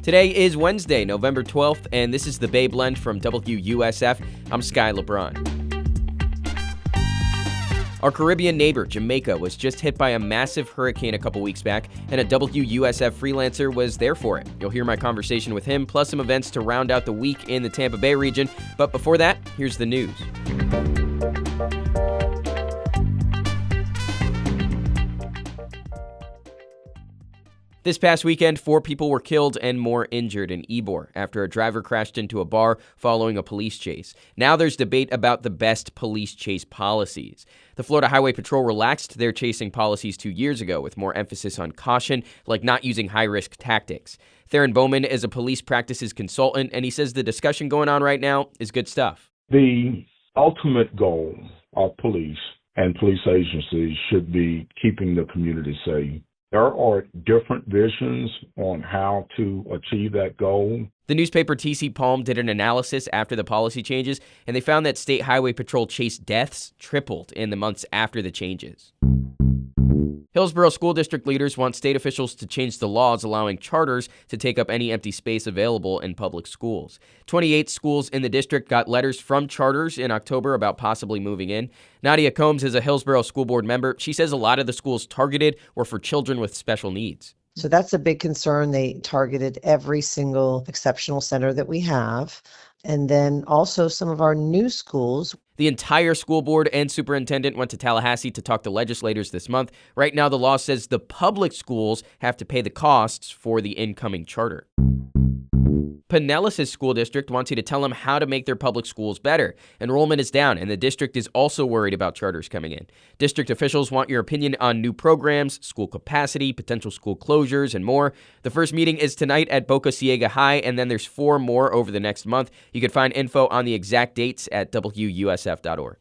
Today is Wednesday, November 12th, and this is the Bay Blend from WUSF. I'm Sky LeBron. Our Caribbean neighbor, Jamaica, was just hit by a massive hurricane a couple weeks back, and a WUSF freelancer was there for it. You'll hear my conversation with him, plus some events to round out the week in the Tampa Bay region. But before that, here's the news. This past weekend, 4 people were killed and more injured in Ybor after a driver crashed into a bar following a police chase. Now there's debate about the best police chase policies. The Florida Highway Patrol relaxed their chasing policies 2 years ago with more emphasis on caution, like not using high-risk tactics. Theron Bowman is a police practices consultant, and he says the discussion going on right now is good stuff. The ultimate goal of police and police agencies should be keeping the community safe. There are different visions on how to achieve that goal. The newspaper TC Palm did an analysis after the policy changes, and they found that State Highway Patrol chase deaths tripled in the months after the changes. Hillsborough School District leaders want state officials to change the laws allowing charters to take up any empty space available in public schools. 28 schools in the district got letters from charters in October about possibly moving in. Nadia Combs is a Hillsborough School Board member. She says a lot of the schools targeted were for children with special needs. So that's a big concern. They targeted every single exceptional center that we have. And then also some of our new schools. The entire school board and superintendent went to Tallahassee to talk to legislators this month. Right now, the law says the public schools have to pay the costs for the incoming charter. Pinellas' school district wants you to tell them how to make their public schools better. Enrollment is down, and the district is also worried about charters coming in. District officials want your opinion on new programs, school capacity, potential school closures, and more. The first meeting is tonight at Boca Ciega High, and then there's 4 more over the next month. You can find info on the exact dates at WUSF.org.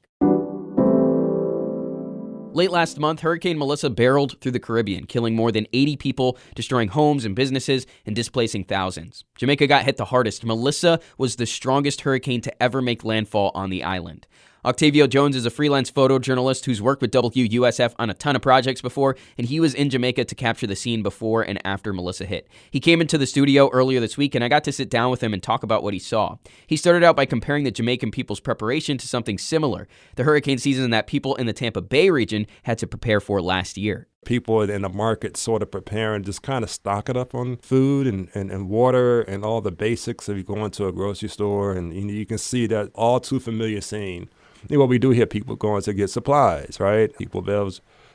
Late last month, Hurricane Melissa barreled through the Caribbean, killing more than 80 people, destroying homes and businesses, and displacing thousands. Jamaica got hit the hardest. Melissa was the strongest hurricane to ever make landfall on the island. Octavio Jones is a freelance photojournalist who's worked with WUSF on a ton of projects before, and he was in Jamaica to capture the scene before and after Melissa hit. He came into the studio earlier this week, and I got to sit down with him and talk about what he saw. He started out by comparing the Jamaican people's preparation to something similar, the hurricane season that people in the Tampa Bay region had to prepare for last year. People in the market sort of preparing, just kind of stock it up on food and water and all the basics if you go into a grocery store, and you can see that all too familiar scene. What we do hear people going to get supplies, right? People,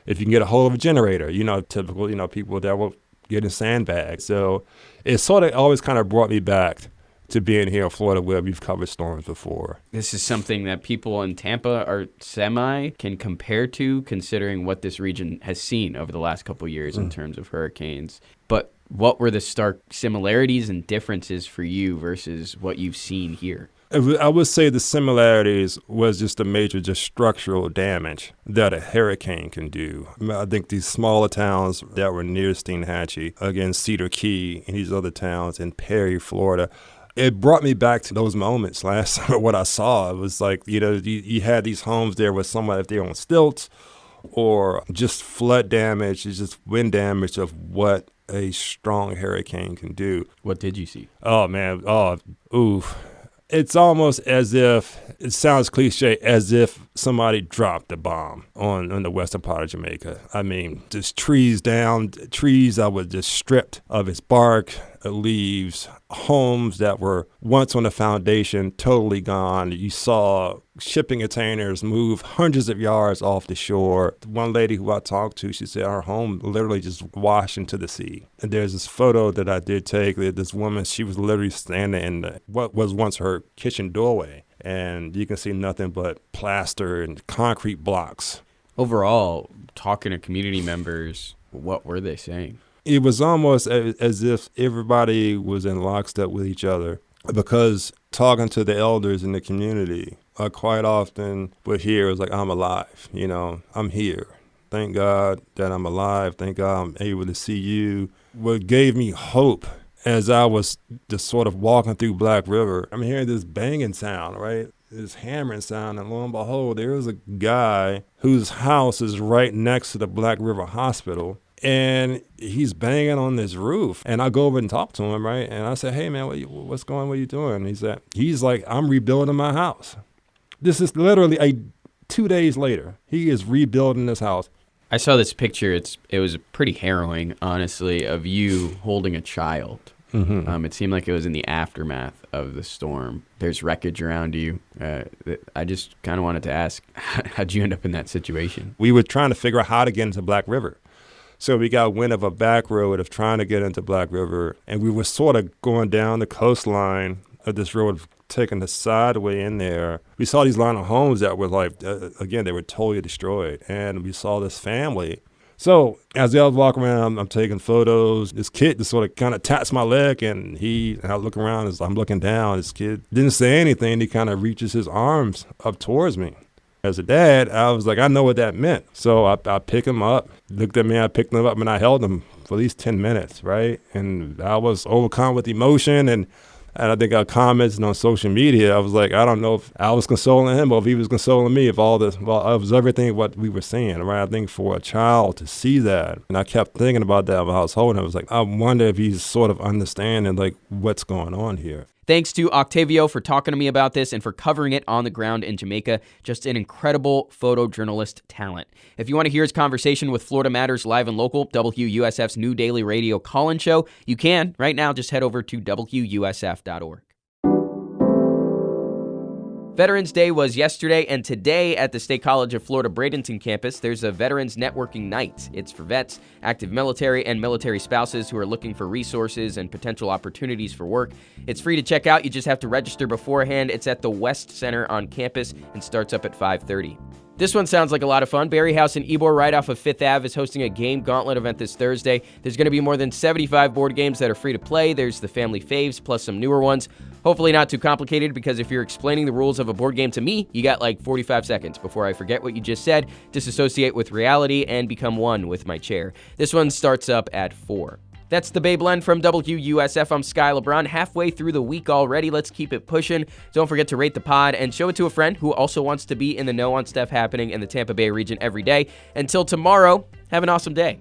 if you can get a hold of a generator, typical, people that will get in sandbags. So it sort of always kind of brought me back to being here in Florida where we've covered storms before. This is something that people in Tampa are can compare to, considering what this region has seen over the last couple of years in terms of hurricanes. But what were the stark similarities and differences for you versus what you've seen here? I would say the similarities was just the major structural damage that a hurricane can do. I think these smaller towns that were near Steinhatchee, again, Cedar Key, and these other towns in Perry, Florida, it brought me back to those moments last summer. What I saw, it was like, you had these homes there with somebody, if they're on stilts, or just flood damage, it's just wind damage of what a strong hurricane can do. What did you see? Oh, man. Oof. It's almost as if, it sounds cliche, as if somebody dropped a bomb on the western part of Jamaica. I mean, just trees that were just stripped of its bark, leaves, homes that were once on the foundation, totally gone. You saw shipping containers move hundreds of yards off the shore. One lady who I talked to, she said her home literally just washed into the sea. And there's this photo that I did take. This woman, she was literally standing in what was once her kitchen doorway. And you can see nothing but plaster and concrete blocks. Overall, talking to community members, what were they saying? It was almost as if everybody was in lockstep with each other, because talking to the elders in the community, I quite often would hear, it's like, I'm alive, I'm here. Thank God that I'm alive. Thank God I'm able to see you. What gave me hope as I was just sort of walking through Black River, I'm hearing this banging sound, right? This hammering sound, and lo and behold, there was a guy whose house is right next to the Black River Hospital. and he's banging on this roof. And I go over and talk to him, right? And I said, hey, man, what's going on? What are you doing? And he's like, I'm rebuilding my house. This is literally 2 days later. He is rebuilding this house. I saw this picture. It was pretty harrowing, honestly, of you holding a child. Mm-hmm. It seemed like it was in the aftermath of the storm. There's wreckage around you. I just kind of wanted to ask, how'd you end up in that situation? We were trying to figure out how to get into Black River. So we got wind of a back road of trying to get into Black River, and we were sort of going down the coastline of this road, taking the sideway in there. We saw these line of homes that were like, again, they were totally destroyed. And we saw this family. So as I was walking around, I'm taking photos. This kid just sort of kind of taps my leg, and I look around as I'm looking down. This kid didn't say anything. He kind of reaches his arms up towards me. As a dad, I was like, I know what that meant. So I pick him up, looked at me, I picked him up, and I held him for at least 10 minutes, right? And I was overcome with emotion, and I think I commented on social media. I was like, I don't know if I was consoling him or if he was consoling me, if it was everything what we were saying, right? I think for a child to see that, and I kept thinking about that when I was holding him. I was like, I wonder if he's sort of understanding like what's going on here. Thanks to Octavio for talking to me about this and for covering it on the ground in Jamaica. Just an incredible photojournalist talent. If you want to hear his conversation with Florida Matters Live and Local, WUSF's new daily radio call-in show, you can. Right now, just head over to WUSF.org. Veterans Day was yesterday, and today at the State College of Florida Bradenton campus, there's a Veterans Networking Night. It's for vets, active military, and military spouses who are looking for resources and potential opportunities for work. It's free to check out. You just have to register beforehand. It's at the West Center on campus and starts up at 5:30. This one sounds like a lot of fun. Berry House in Ybor, right off of 5th Ave, is hosting a game gauntlet event this Thursday. There's going to be more than 75 board games that are free to play. There's the family faves plus some newer ones. Hopefully not too complicated, because if you're explaining the rules of a board game to me, you got like 45 seconds before I forget what you just said, disassociate with reality, and become one with my chair. This one starts up at 4. That's the Bay Blend from WUSF. I'm Sky LeBron. Halfway through the week already. Let's keep it pushing. Don't forget to rate the pod and show it to a friend who also wants to be in the know on stuff happening in the Tampa Bay region every day. Until tomorrow, have an awesome day.